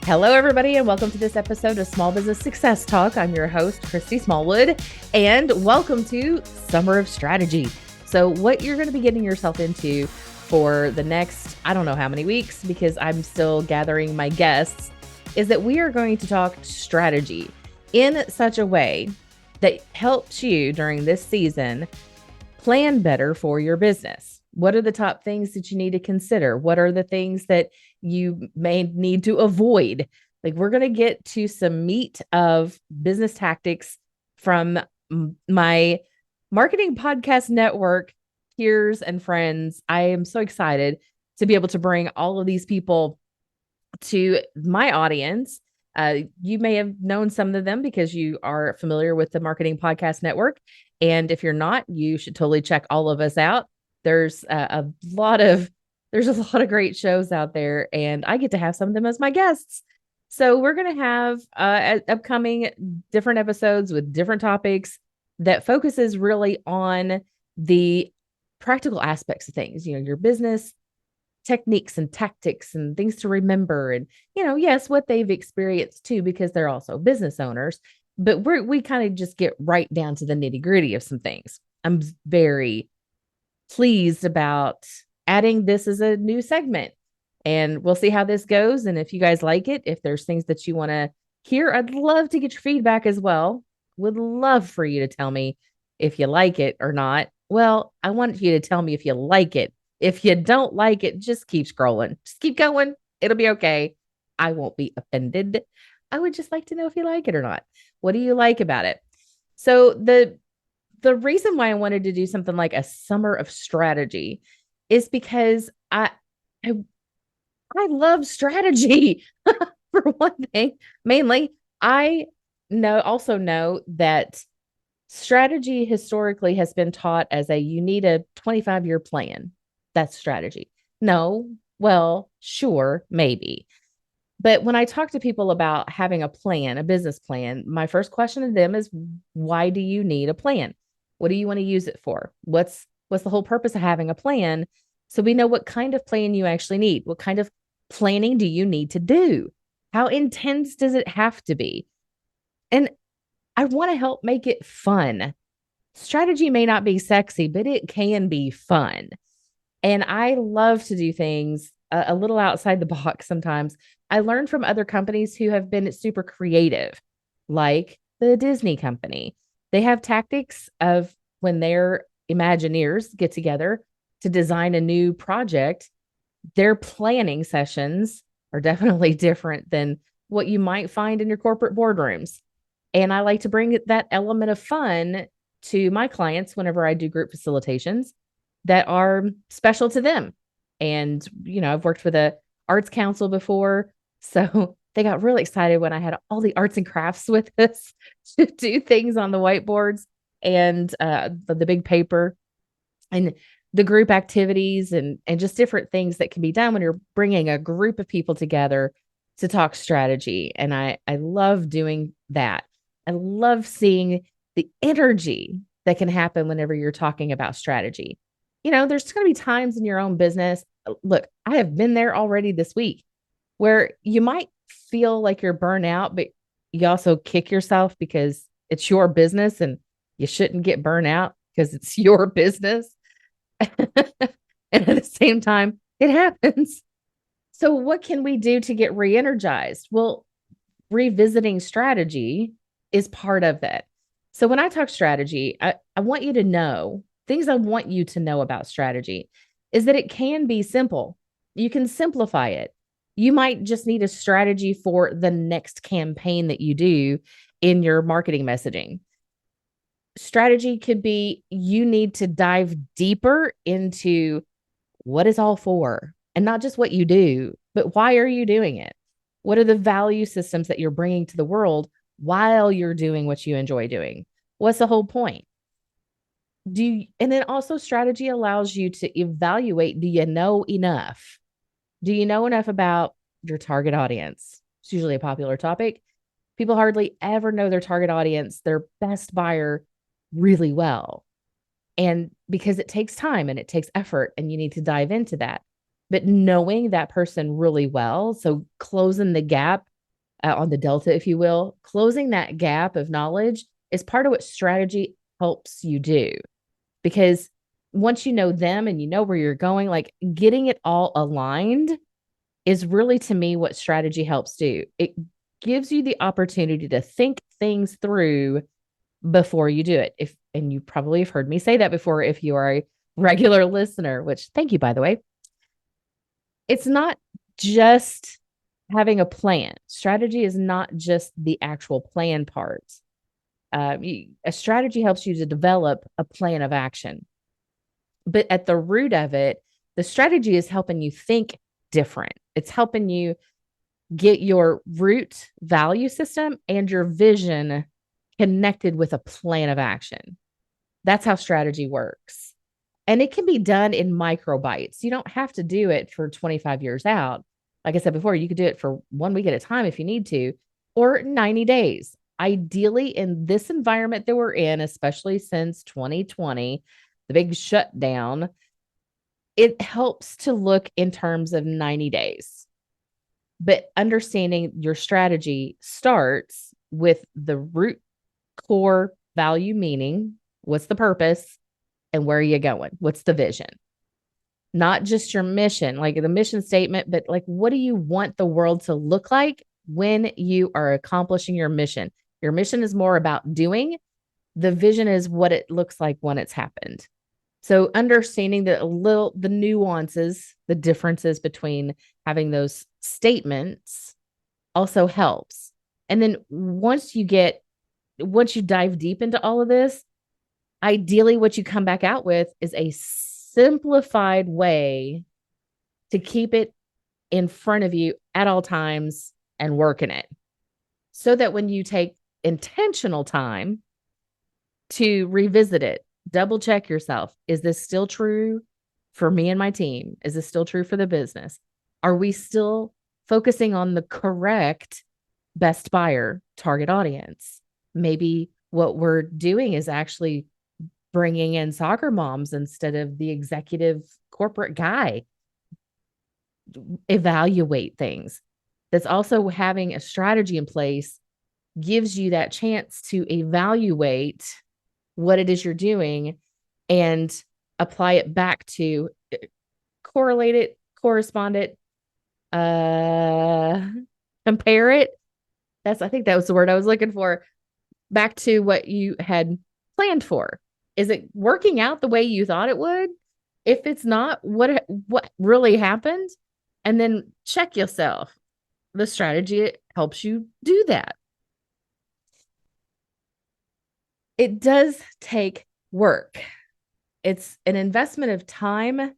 Hello, everybody, and welcome to this episode of Small Business Success Talk. I'm your host, Christy Smallwood, and welcome to Summer of Strategy. So what you're going to be getting yourself into for the next, I don't know how many weeks, because I'm still gathering my guests, is that we are going to talk strategy in such a way that helps you during this season plan better for your business. What are the top things that you need to consider? What are the things that you may need to avoid? Like, we're going to get to some meat of business tactics from my marketing podcast network peers and friends. I am so excited to be able to bring all of these people to my audience. You may have known some of them because you are familiar with the Marketing Podcast Network. And if you're not, you should totally check all of us out. There's a lot of great shows out there, and I get to have some of them as my guests. So we're going to have upcoming different episodes with different topics that focuses really on the practical aspects of things, your business techniques and tactics and things to remember. And, yes, what they've experienced too, because they're also business owners, but we kind of just get right down to the nitty gritty of some things. I'm very pleased about adding this as a new segment, and we'll see how this goes. And if you guys like it, if there's things that you want to hear, I'd love to get your feedback as well. Would love for you to tell me if you like it or not. Well, I want you to tell me if you like it. If you don't like it, just keep scrolling. Just keep going. It'll be okay. I won't be offended. I would just like to know if you like it or not. What do you like about it? So the reason why I wanted to do something like a summer of strategy is because I love strategy. For one thing. Mainly, I also know that strategy historically has been taught as you need a 25-year plan. That's strategy. No, well, sure, maybe. But when I talk to people about having a plan, a business plan, my first question to them is, why do you need a plan? What do you want to use it for? What's the whole purpose of having a plan? So we know what kind of plan you actually need. What kind of planning do you need to do? How intense does it have to be? And I want to help make it fun. Strategy may not be sexy, but it can be fun. And I love to do things a little outside the box sometimes. I learned from other companies who have been super creative, like the Disney company. They have tactics of when their Imagineers get together to design a new project, their planning sessions are definitely different than what you might find in your corporate boardrooms. And I like to bring that element of fun to my clients whenever I do group facilitations that are special to them. And, I've worked with a arts council before, so they got really excited when I had all the arts and crafts with us to do things on the whiteboards and the big paper and the group activities and just different things that can be done when you're bringing a group of people together to talk strategy. And I love doing that. I love seeing the energy that can happen whenever you're talking about strategy. There's going to be times in your own business. Look, I have been there already this week where you might feel like you're burnt out, but you also kick yourself because it's your business and you shouldn't get burnt out because it's your business. And at the same time, it happens. So what can we do to get re-energized? Well, revisiting strategy is part of that. So when I talk strategy, I want you to know things I want you to know about strategy is that it can be simple. You can simplify it. You might just need a strategy for the next campaign that you do in your marketing messaging. Strategy could be you need to dive deeper into what is all for, and not just what you do, but why are you doing it? What are the value systems that you're bringing to the world while you're doing what you enjoy doing? What's the whole point? And then also strategy allows you to evaluate, do you know enough? Do you know enough about your target audience? It's usually a popular topic. People hardly ever know their target audience, their best buyer, really well. And because it takes time and it takes effort and you need to dive into that. But knowing that person really well, so closing the gap on the delta, if you will. Closing that gap of knowledge is part of what strategy helps you do, because once you know them and you know where you're going, like getting it all aligned is really, to me, what strategy helps do. It gives you the opportunity to think things through before you do it. And you probably have heard me say that before if you are a regular listener, which thank you, by the way. It's not just having a plan. Strategy is not just the actual plan part. A strategy helps you to develop a plan of action. But at the root of it, the strategy is helping you think different. It's helping you get your root value system and your vision connected with a plan of action. That's how strategy works. And it can be done in micro bites. You don't have to do it for 25 years out. Like I said before, you could do it for 1 week at a time if you need to, or 90 days. Ideally, in this environment that we're in, especially since 2020, the big shutdown, it helps to look in terms of 90 days. But understanding your strategy starts with the root core value, meaning what's the purpose and where are you going? What's the vision? Not just your mission, like the mission statement, but like, what do you want the world to look like when you are accomplishing your mission? Your mission is more about doing. The vision is what it looks like when it's happened. So understanding the nuances, the differences between having those statements also helps. And then once you dive deep into all of this, ideally what you come back out with is a simplified way to keep it in front of you at all times and work in it, so that when you take intentional time to revisit it, double check yourself. Is this still true for me and my team? Is this still true for the business? Are we still focusing on the correct best buyer target audience? Maybe what we're doing is actually bringing in soccer moms instead of the executive corporate guy. Evaluate things. That's also having a strategy in place gives you that chance to evaluate what it is you're doing and apply it back to correlate it, correspond it, compare it. I think that was the word I was looking for, back to what you had planned for. Is it working out the way you thought it would? If it's not, what really happened? And then check yourself. The strategy helps you do that. It does take work. It's an investment of time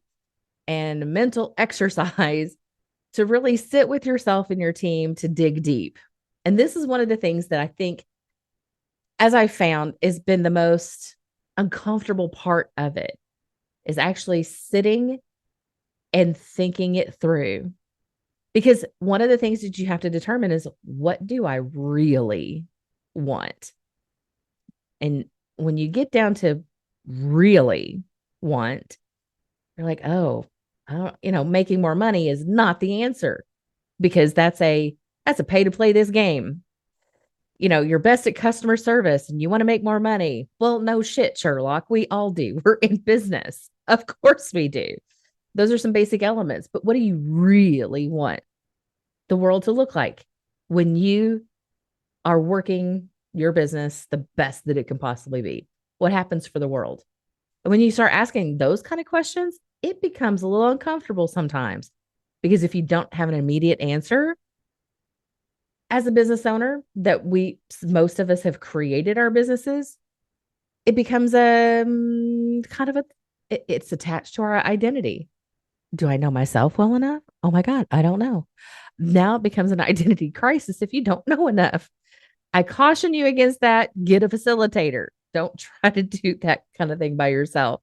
and mental exercise to really sit with yourself and your team to dig deep. And this is one of the things that I think, as I found, has been the most uncomfortable part of it, is actually sitting and thinking it through. Because one of the things that you have to determine is, what do I really want? And when you get down to really want, you're like, oh, I don't, making more money is not the answer, because that's a pay to play this game. You're best at customer service and you want to make more money. Well, no shit, Sherlock. We all do. We're in business. Of course we do. Those are some basic elements. But what do you really want the world to look like when you are working your business the best that it can possibly be? What happens for the world? And when you start asking those kind of questions, it becomes a little uncomfortable sometimes, because if you don't have an immediate answer, as a business owner, that most of us have created our businesses, it becomes it's attached to our identity. Do I know myself well enough? Oh my God, I don't know. Now it becomes an identity crisis if you don't know enough. I caution you against that. Get a facilitator. Don't try to do that kind of thing by yourself.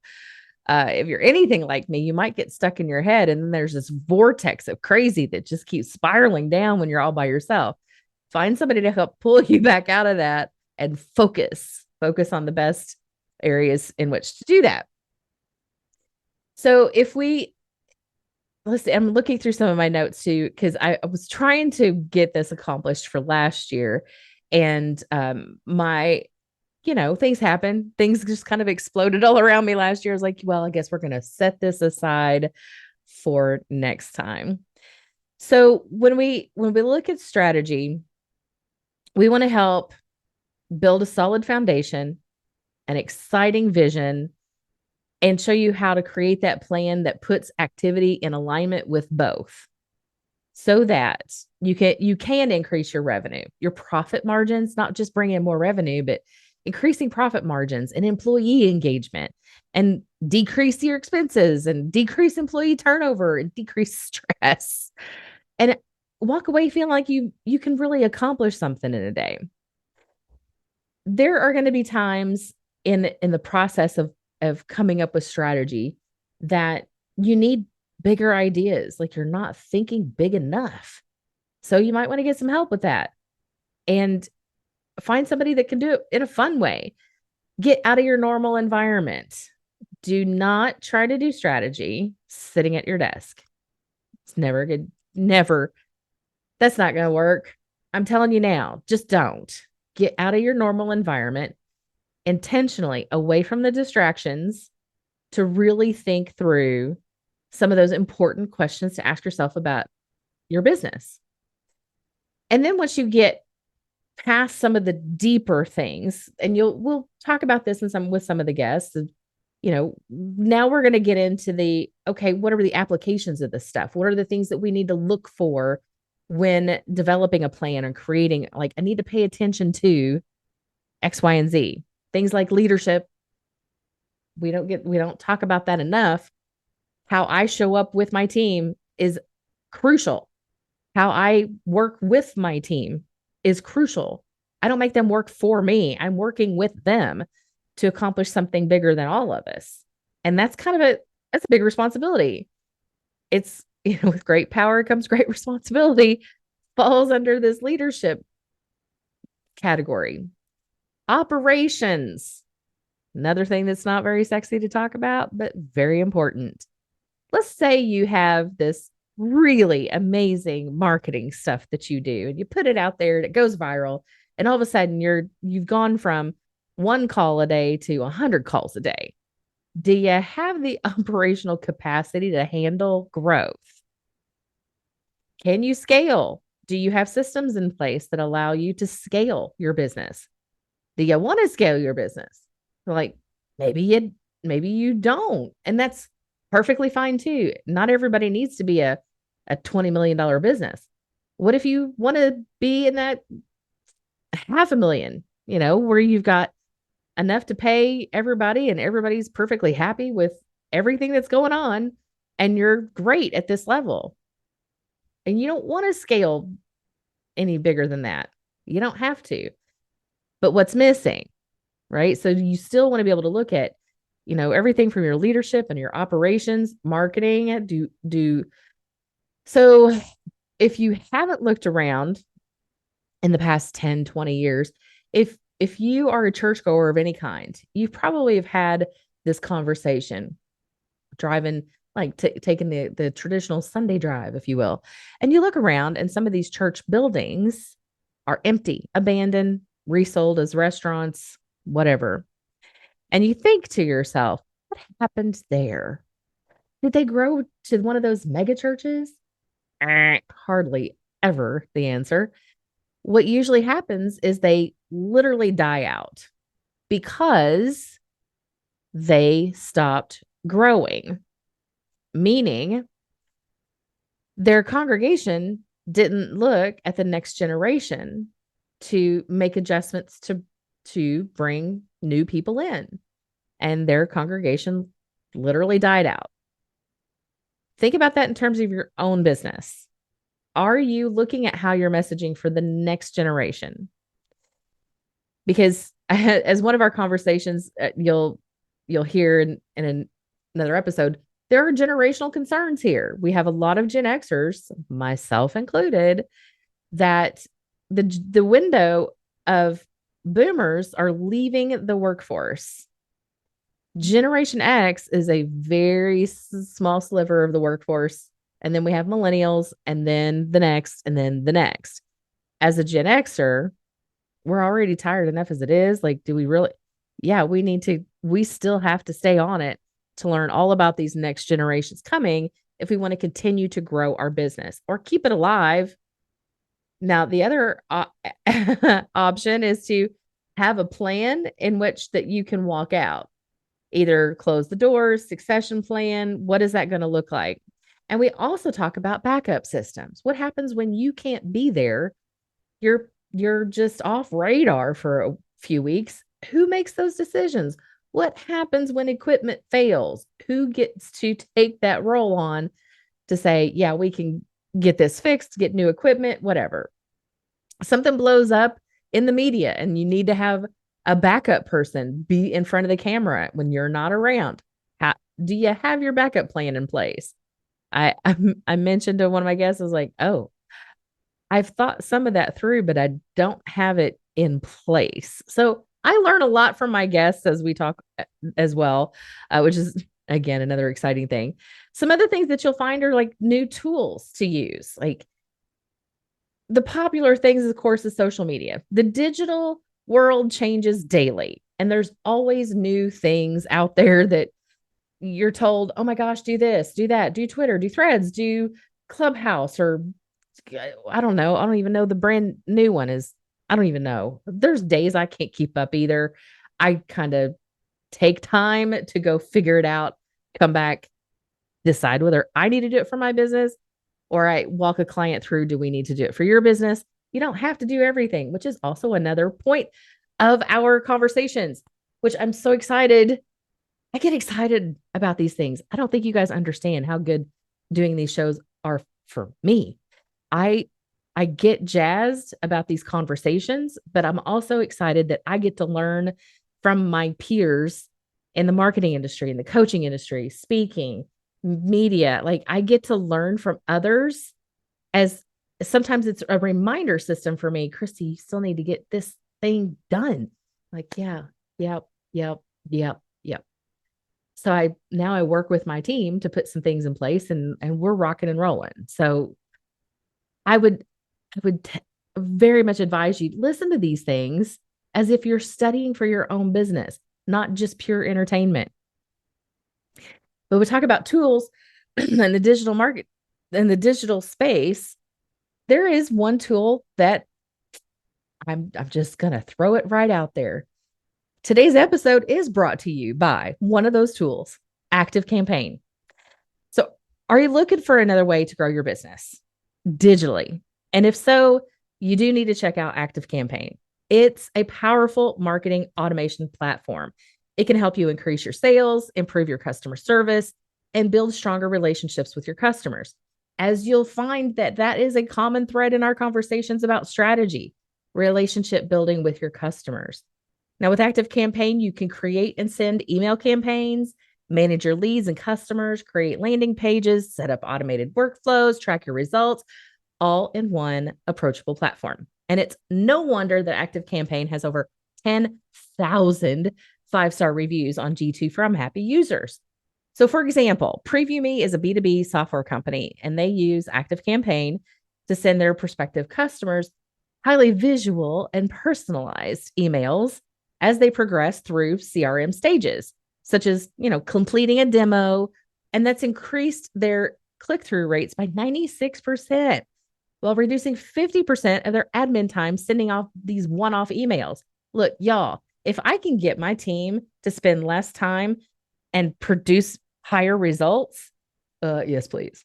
If you're anything like me, you might get stuck in your head, and then there's this vortex of crazy that just keeps spiraling down when you're all by yourself. Find somebody to help pull you back out of that and focus on the best areas in which to do that. So if we listen, I'm looking through some of my notes too, because I was trying to get this accomplished for last year. And my, things happen. Things just kind of exploded all around me last year. I was like, well, I guess we're going to set this aside for next time. So when we look at strategy, we want to help build a solid foundation, an exciting vision, and show you how to create that plan that puts activity in alignment with both so that you can increase your revenue, your profit margins, not just bring in more revenue, but increasing profit margins and employee engagement, and decrease your expenses and decrease employee turnover and decrease stress, and walk away feeling like you can really accomplish something in a day. There are going to be times in the process of coming up with strategy that you need bigger ideas, like you're not thinking big enough. So you might want to get some help with that and find somebody that can do it in a fun way. Get out of your normal environment. Do not try to do strategy sitting at your desk. It's never good. Never. That's not going to work. I'm telling you now, just don't. Get out of your normal environment intentionally, away from the distractions, to really think through some of those important questions to ask yourself about your business. And then once you get past some of the deeper things, and we'll talk about this with some of the guests, now we're going to get into okay, what are the applications of this stuff? What are the things that we need to look for when developing a plan and creating, like, I need to pay attention to X, Y, and Z. Things like leadership. We don't talk about that enough. How I show up with my team is crucial. How I work with my team is crucial. I don't make them work for me. I'm working with them to accomplish something bigger than all of us. And that's that's a big responsibility. It's, with great power comes great responsibility, falls under this leadership category. Operations, another thing that's not very sexy to talk about, but very important. Let's say you have this really amazing marketing stuff that you do, and you put it out there and it goes viral, and all of a sudden you've gone from one call a day to 100 calls a day. Do you have the operational capacity to handle growth? Can you scale? Do you have systems in place that allow you to scale your business? Do you want to scale your business? Like, maybe you don't. And that's perfectly fine too. Not everybody needs to be a $20 million business. What if you want to be in that $500,000, where you've got enough to pay everybody and everybody's perfectly happy with everything that's going on, and you're great at this level, and you don't want to scale any bigger than that. You don't have to. But what's missing, right? So you still want to be able to look at, everything from your leadership and your operations, marketing. So if you haven't looked around in the past 10, 20 years, if you are a churchgoer of any kind, you probably have had this conversation driving, like taking the traditional Sunday drive, if you will. And you look around and some of these church buildings are empty, abandoned, resold as restaurants, whatever. And you think to yourself, what happened there? Did they grow to one of those mega churches? Hardly ever the answer. What usually happens is they literally die out because they stopped growing, meaning their congregation didn't look at the next generation to make adjustments to bring new people in, and their congregation literally died out. Think about that in terms of your own business. Are you looking at how you're messaging for the next generation? Because as one of our conversations, you'll hear in another episode, there are generational concerns here. We have a lot of Gen Xers, myself included, that the window of boomers are leaving the workforce. Generation X is a very small sliver of the workforce. And then we have millennials, and then the next, and then the next. As a Gen Xer, we're already tired enough as it is. Like, do we really? Yeah, we still have to stay on it to learn all about these next generations coming if we want to continue to grow our business or keep it alive. Now, the other option is to have a plan in which that you can walk out, either close the doors, succession plan. What is that going to look like? And we also talk about backup systems. What happens when you can't be there? You're just off radar for a few weeks. Who makes those decisions? What happens when equipment fails? Who gets to take that role on to say, yeah, we can get this fixed, get new equipment, whatever. Something blows up in the media and you need to have a backup person be in front of the camera when you're not around. How do you have your backup plan in place? I mentioned to one of my guests, I was like, oh, I've thought some of that through, but I don't have it in place. So I learn a lot from my guests as we talk as well, which is again another exciting thing. Some other things that you'll find are like new tools to use. Like the popular things, of course, is social media. The digital world changes daily, and there's always new things out there that you're told, oh my gosh, do this, do that, do Twitter, do Threads, do Clubhouse, or I don't know. I don't even know the brand new one is. I don't even know. There's days I can't keep up either. I kind of take time to go figure it out, come back, decide whether I need to do it for my business or I walk a client through, do we need to do it for your business? You don't have to do everything, which is also another point of our conversations, which I'm so excited. I get excited about these things. I don't think you guys understand how good doing these shows are for me. I I get jazzed about these conversations, but I'm also excited that I get to learn from my peers in the marketing industry, in the coaching industry, speaking, media. Like I get to learn from others as sometimes it's a reminder system for me. Christy, you still need to get this thing done. Like, yeah, yep, yep, yep, yep. So I work with my team to put some things in place and we're rocking and rolling. So I would very much advise you listen to these things as if you're studying for your own business, not just pure entertainment. But we talk about tools in the digital market, in the digital space. There is one tool that I'm just going to throw it right out there. Today's episode is brought to you by one of those tools, Active Campaign. So, are you looking for another way to grow your business digitally? And if so, you do need to check out Active Campaign. It's a powerful marketing automation platform. It can help you increase your sales, improve your customer service, and build stronger relationships with your customers. As you'll find that is a common thread in our conversations about strategy, relationship building with your customers. Now, with Active Campaign, you can create and send email campaigns, manage your leads and customers, create landing pages, set up automated workflows, track your results, all in one approachable platform. And it's no wonder that Active Campaign has over 10,000 five-star reviews on G2 from happy users. So, for example, Preview Me is a B2B software company, and they use Active Campaign to send their prospective customers highly visual and personalized emails as they progress through CRM stages, such as, completing a demo, and that's increased their click-through rates by 96%, while reducing 50% of their admin time sending off these one-off emails. Look, y'all, if I can get my team to spend less time and produce higher results, yes, please.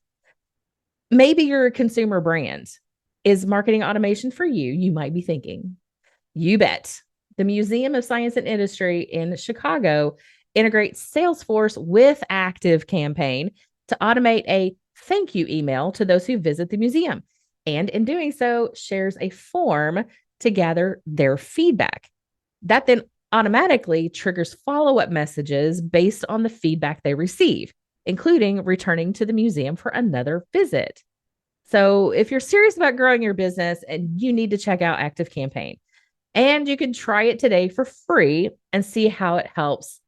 Maybe you're a consumer brand. Is marketing automation for you? You might be thinking. You bet. The Museum of Science and Industry in Chicago integrates Salesforce with Active Campaign to automate a thank you email to those who visit the museum. And in doing so, shares a form to gather their feedback. That then automatically triggers follow-up messages based on the feedback they receive, including returning to the museum for another visit. So if you're serious about growing your business, and you need to check out Active Campaign. And you can try it today for free and see how it helps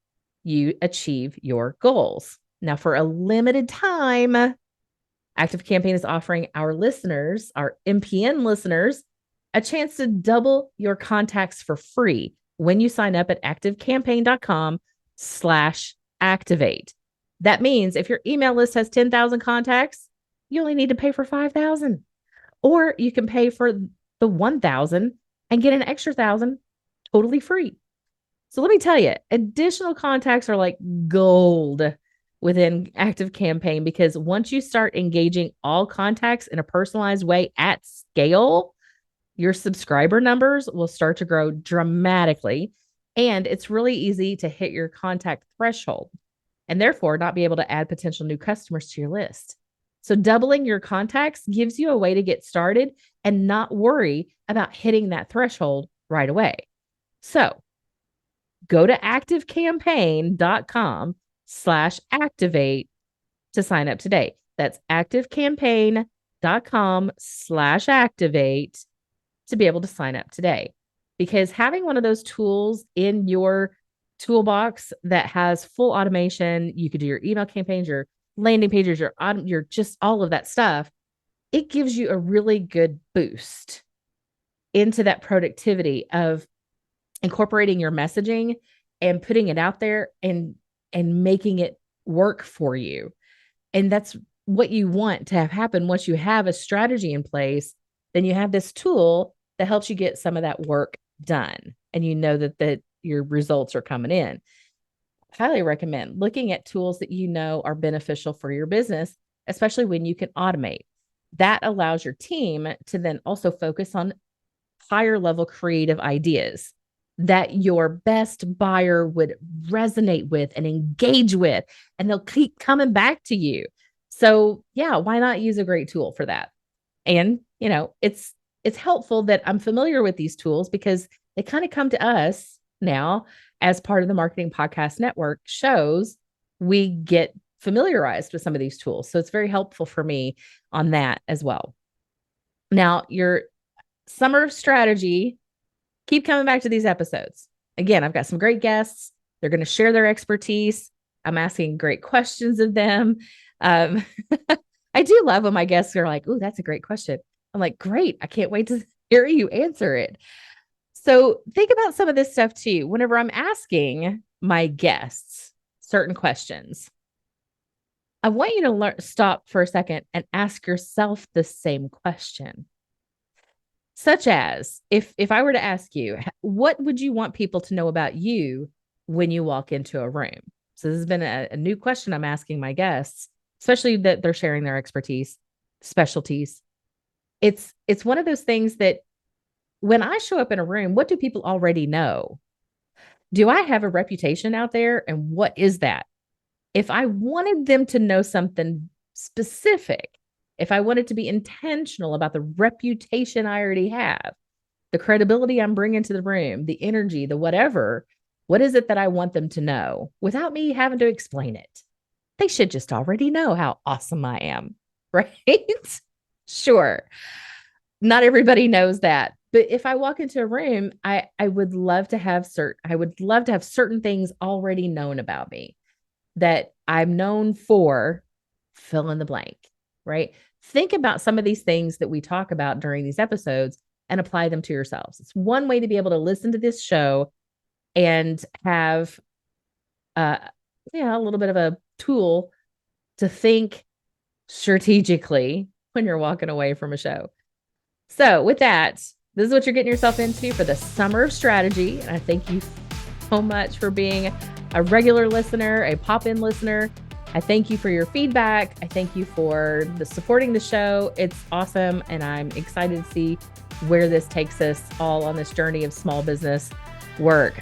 you achieve your goals. Now, for a limited time, ActiveCampaign is offering our listeners, our MPN listeners, a chance to double your contacts for free when you sign up at activecampaign.com/activate. That means if your email list has 10,000 contacts, you only need to pay for 5,000. Or you can pay for the 1,000 and get an extra 1,000 totally free. So let me tell you, additional contacts are like gold within ActiveCampaign, because once you start engaging all contacts in a personalized way at scale, your subscriber numbers will start to grow dramatically. And it's really easy to hit your contact threshold and therefore not be able to add potential new customers to your list. So doubling your contacts gives you a way to get started and not worry about hitting that threshold right away. So go to activecampaign.com/activate to sign up today. That's activecampaign.com/activate to be able to sign up today. Because having one of those tools in your toolbox that has full automation, you could do your email campaigns, your landing pages, your just all of that stuff. It gives you a really good boost into that productivity of incorporating your messaging and putting it out there and making it work for you. And that's what you want to have happen. Once you have a strategy in place, then you have this tool that helps you get some of that work done. And you know that your results are coming in. Highly recommend looking at tools that you know are beneficial for your business, especially when you can automate. That allows your team to then also focus on higher level creative ideas that your best buyer would resonate with and engage with, and they'll keep coming back to you. So yeah, why not use a great tool for that? And, it's helpful that I'm familiar with these tools because they kind of come to us now as part of the Marketing Podcast Network shows. We get familiarized with some of these tools. So it's very helpful for me on that as well. Now, your summer strategy, keep coming back to these episodes. Again, I've got some great guests. They're going to share their expertise. I'm asking great questions of them. I do love when my guests are like, "Ooh, that's a great question." I'm like, "Great. I can't wait to hear you answer it." So think about some of this stuff too. Whenever I'm asking my guests certain questions, I want you to stop for a second and ask yourself the same question. Such as, if I were to ask you, what would you want people to know about you when you walk into a room? So this has been a new question I'm asking my guests, especially that they're sharing their expertise, specialties. It's one of those things that when I show up in a room, what do people already know? Do I have a reputation out there? And what is that? If I wanted them to know something specific, if I wanted to be intentional about the reputation I already have, the credibility I'm bringing to the room, the energy, the whatever, what is it that I want them to know without me having to explain it? They should just already know how awesome I am, right? Sure. Not everybody knows that. But if I walk into a room, I would love to have certain things already known about me that I'm known for, fill in the blank, right? Think about some of these things that we talk about during these episodes and apply them to yourselves. It's one way to be able to listen to this show and have a little bit of a tool to think strategically when you're walking away from a show. So with that, this is what you're getting yourself into for the summer of strategy. And I thank you so much for being a regular listener, a pop-in listener. I thank you for your feedback. I thank you for supporting the show. It's awesome. And I'm excited to see where this takes us all on this journey of small business work.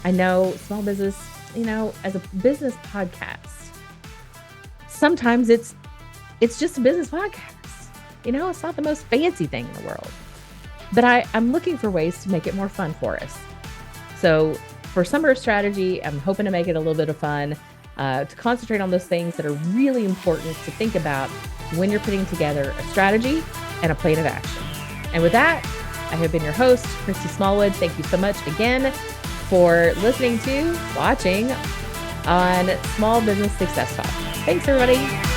I know small business, as a business podcast, sometimes it's just a business podcast. It's not the most fancy thing in the world. But I'm looking for ways to make it more fun for us. So for summer strategy, I'm hoping to make it a little bit of fun, to concentrate on those things that are really important to think about when you're putting together a strategy and a plan of action. And with that, I have been your host, Christy Smallwood. Thank you so much again for watching on Small Business Success Talk. Thanks, everybody.